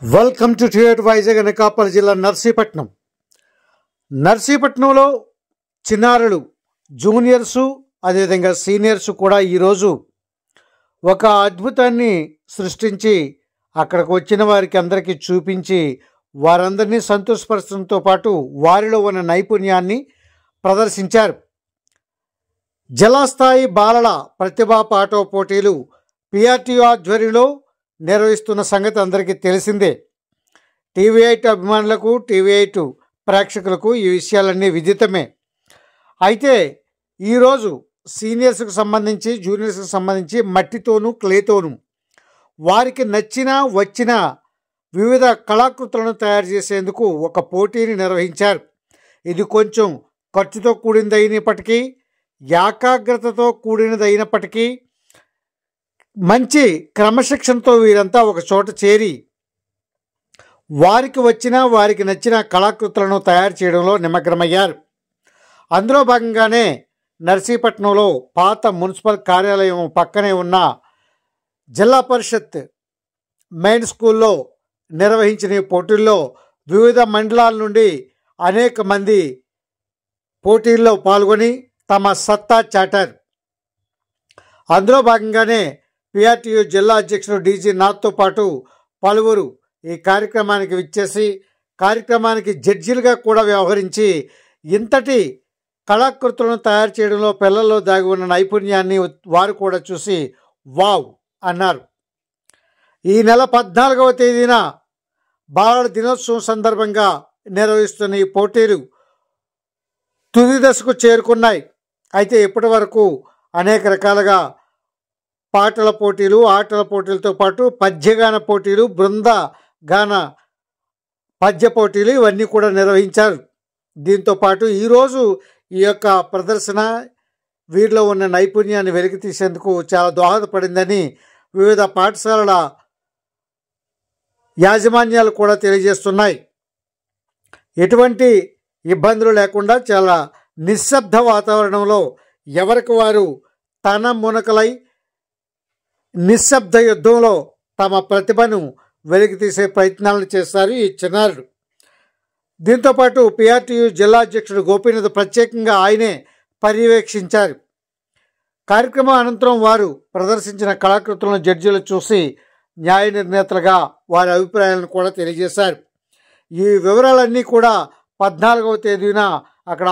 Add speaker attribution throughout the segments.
Speaker 1: Welcome to theatre Vizag Anakapalli జిల్లా నర్సీపట్నంలో చిన్నారులు juniors అదేవిధంగా సీనియర్స్ కూడా ఈరోజు ఒక అద్భుతాన్ని సృష్టించి అక్కడికి వచ్చిన వారికి అందరికీ చూపించి వారందరినీ సంతోషపరచడంతో పాటు వారిలో ఉన్న నైపుణ్యాన్ని ప్రదర్శించారు. జిల్లా స్థాయి బాలల ప్రతిభా పాఠవ పోటీలు పిఆర్టీయూ ఆధ్వర్యంలో నిర్వహిస్తున్న సంగతి అందరికీ తెలిసిందే. టీవీ8 అభిమానులకు, టీవీ8 ప్రేక్షకులకు ఈ విషయాలన్నీ విదితమే. అయితే ఈరోజు సీనియర్స్కి సంబంధించి, జూనియర్స్కి సంబంధించి మట్టితోనూ క్లేతోనూ వారికి వచ్చిన వివిధ కళాకృతులను తయారు చేసేందుకు ఒక పోటీని నిర్వహించారు. ఇది కొంచెం ఖర్చుతో కూడినదైనప్పటికీ, ఏకాగ్రతతో కూడినదైనప్పటికీ, మంచి క్రమశిక్షణతో వీరంతా ఒక చోట చేరి వారికి నచ్చిన కళాకృతులను తయారు చేయడంలో నిమగ్నమయ్యారు. అందులో భాగంగానే నర్సీపట్నంలో పాత మున్సిపల్ కార్యాలయం పక్కనే ఉన్న జిల్లా పరిషత్ మెయిన్ స్కూల్లో నిర్వహించిన ఈ పోటీల్లో వివిధ మండలాల నుండి అనేక మంది పోటీల్లో పాల్గొని తమ సత్తా చాటారు. అందులో భాగంగానే పిఆర్టీయూ జిల్లా అధ్యక్షుడు డీజీ నాథ్తో పాటు పలువురు ఈ కార్యక్రమానికి విచ్చేసి కార్యక్రమానికి జడ్జిలుగా కూడా వ్యవహరించి ఇంతటి కళాకృతులను తయారు చేయడంలో పిల్లల్లో దాగి ఉన్న నైపుణ్యాన్ని వారు కూడా చూసి వావ్ అన్నారు. ఈ నెల 14వ తేదీన బాలల దినోత్సవం సందర్భంగా నిర్వహిస్తున్న ఈ పోటీలు తుది దశకు చేరుకున్నాయి. అయితే ఇప్పటి వరకు అనేక రకాలుగా పాటల పోటీలు, ఆటల పోటీలతో పాటు పద్యగాన పోటీలు, బృందగాన పద్య పోటీలు ఇవన్నీ కూడా నిర్వహించారు. దీంతో పాటు ఈరోజు ఈ యొక్క ప్రదర్శన వీరిలో ఉన్న నైపుణ్యాన్ని వెలికి తీసేందుకు చాలా దోహదపడిందని వివిధ పాఠశాలల యాజమాన్యాలు కూడా తెలియజేస్తున్నాయి. ఎటువంటి ఇబ్బందులు లేకుండా చాలా నిశ్శబ్ద వాతావరణంలో ఎవరికి వారు తన మునకలై నిశ్శబ్ద యుద్ధంలో తమ ప్రతిభను వెలికి తీసే ప్రయత్నాలను చేస్తారు ఈ చిన్నారులు. దీంతోపాటు పిఆర్టీయూ జిల్లా అధ్యక్షుడు గోపీనాథ్ ప్రత్యేకంగా ఆయనే పర్యవేక్షించారు. కార్యక్రమం అనంతరం వారు ప్రదర్శించిన కళాకృతులను జడ్జీలు చూసి న్యాయ నిర్ణేతలుగా వారి అభిప్రాయాలను కూడా తెలియజేశారు. ఈ వివరాలన్నీ కూడా 14వ తేదీన అక్కడ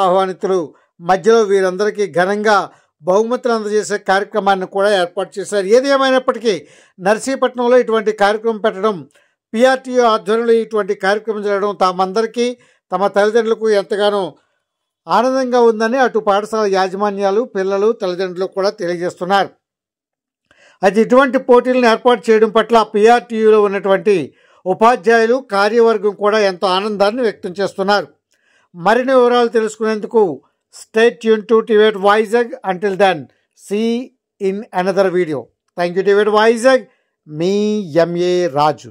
Speaker 1: ఆహ్వానితులు మధ్యలో వీరందరికీ ఘనంగా బహుమతులు అందజేసే కార్యక్రమాన్ని కూడా ఏర్పాటు చేశారు. ఏది ఏమైనప్పటికీ నర్సీపట్నంలో ఇటువంటి కార్యక్రమం పెట్టడం, పిఆర్టీయూ ఆధ్వర్యంలో ఇటువంటి కార్యక్రమం జరగడం తమందరికీ, తమ తల్లిదండ్రులకు ఎంతగానో ఆనందంగా ఉందని అటు పాఠశాల యాజమాన్యాలు, పిల్లలు, తల్లిదండ్రులు కూడా తెలియజేస్తున్నారు. అయితే ఇటువంటి పోటీలను ఏర్పాటు చేయడం పట్ల పిఆర్టీయూలో ఉన్నటువంటి ఉపాధ్యాయులు, కార్యవర్గం కూడా ఎంతో ఆనందాన్ని వ్యక్తం చేస్తున్నారు. మరిన్ని వివరాలు తెలుసుకునేందుకు stay tuned to టీవీ8 Vizag. Until then, see in another video. Thank you, టీవీ8 Vizag. Me, M.A. Raju.